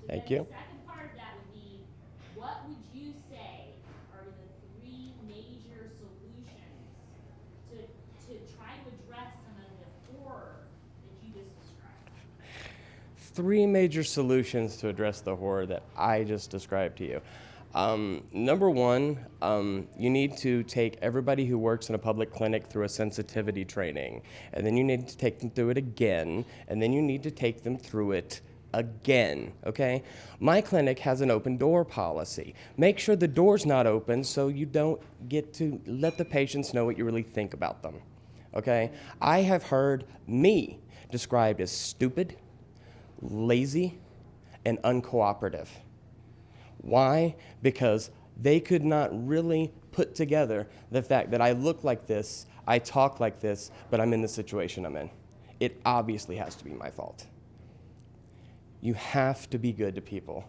Thank you. The second part of that would be, what would you say are the three major solutions to try to address some of the horror that you just described? Three major solutions to address the horror that I just described to you. Number one, you need to take everybody who works in a public clinic through a sensitivity training, and then you need to take them through it again, and then you need to take them through it again, okay? My clinic has an open door policy. Make sure the door's not open so you don't get to let the patients know what you really think about them, okay? I have heard me described as stupid, lazy, and uncooperative. Why? Because they could not really put together the fact that I look like this, I talk like this, but I'm in the situation I'm in. It obviously has to be my fault. You have to be good to people.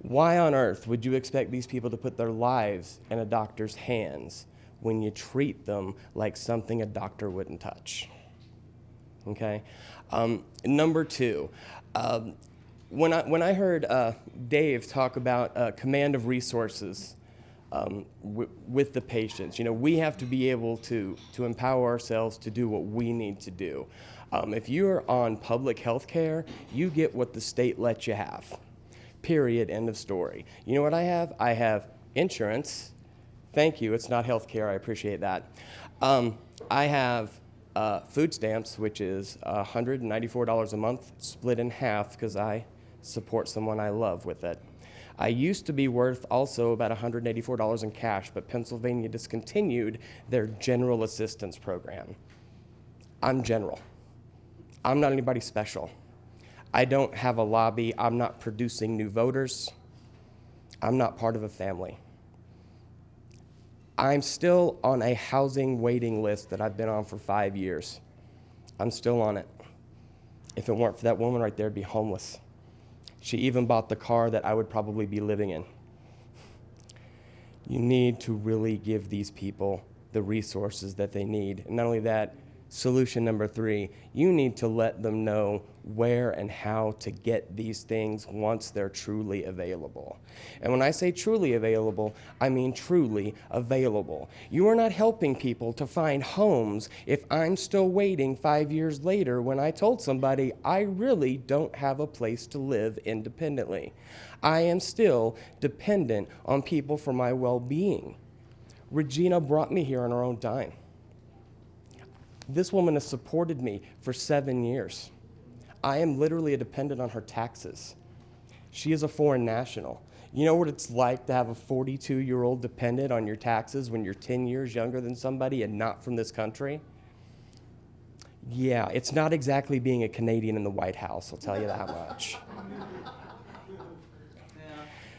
Why on earth would you expect these people to put their lives in a doctor's hands when you treat them like something a doctor wouldn't touch? Okay? Number two, when I heard Dave talk about command of resources with the patients, we have to be able to empower ourselves to do what we need to do. If you're on public health care, you get what the state lets you have. Period, end of story. You know what I have? I have insurance. Thank you, it's not health care, I appreciate that. I have food stamps, which is $194 a month, split in half because I support someone I love with it. I used to be worth also about $184 in cash, but Pennsylvania discontinued their general assistance program. I'm general. I'm not anybody special. I don't have a lobby. I'm not producing new voters. I'm not part of a family. I'm still on a housing waiting list that I've been on for 5 years. I'm still on it. If it weren't for that woman right there, I'd be homeless. She even bought the car that I would probably be living in. You need to really give these people the resources that they need. And not only that, solution number three, you need to let them know where and how to get these things once they're truly available. And when I say truly available, I mean truly available. You are not helping people to find homes if I'm still waiting 5 years later when I told somebody I really don't have a place to live independently. I am still dependent on people for my well-being. Regina brought me here on her own dime. This woman has supported me for 7 years. I am literally a dependent on her taxes. She is a foreign national. You know what it's like to have a 42-year-old dependent on your taxes when you're 10 years younger than somebody and not from this country? Yeah, it's not exactly being a Canadian in the White House, I'll tell you that much.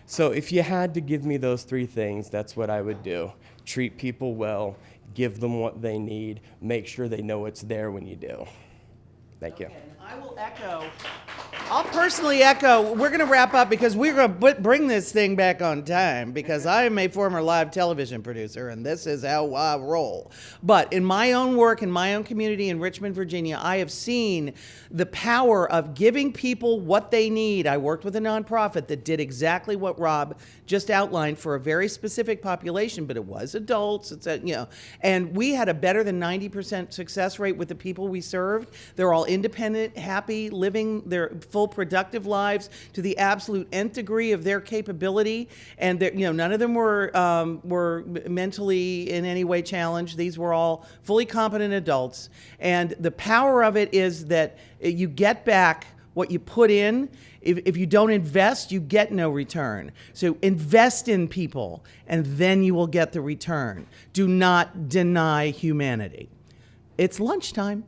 So if you had to give me those three things, that's what I would do. Treat people well, give them what they need, make sure they know it's there when you do. Thank you. I will echo. I'll personally echo. We're going to wrap up because we're going to bring this thing back on time because I am a former live television producer and this is how I roll. But in my own work, in my own community in Richmond, Virginia, I have seen the power of giving people what they need. I worked with a nonprofit that did exactly what Robb just outlined for a very specific population, but it was adults, and we had a better than 90% success rate with the people we served. They're all independent, happy, living their full productive lives to the absolute nth degree of their capability, and none of them were mentally in any way challenged. These were all fully competent adults, and the power of it is that you get back what you put in. If you don't invest, you get no return. So invest in people, and then you will get the return. Do not deny humanity. It's lunchtime.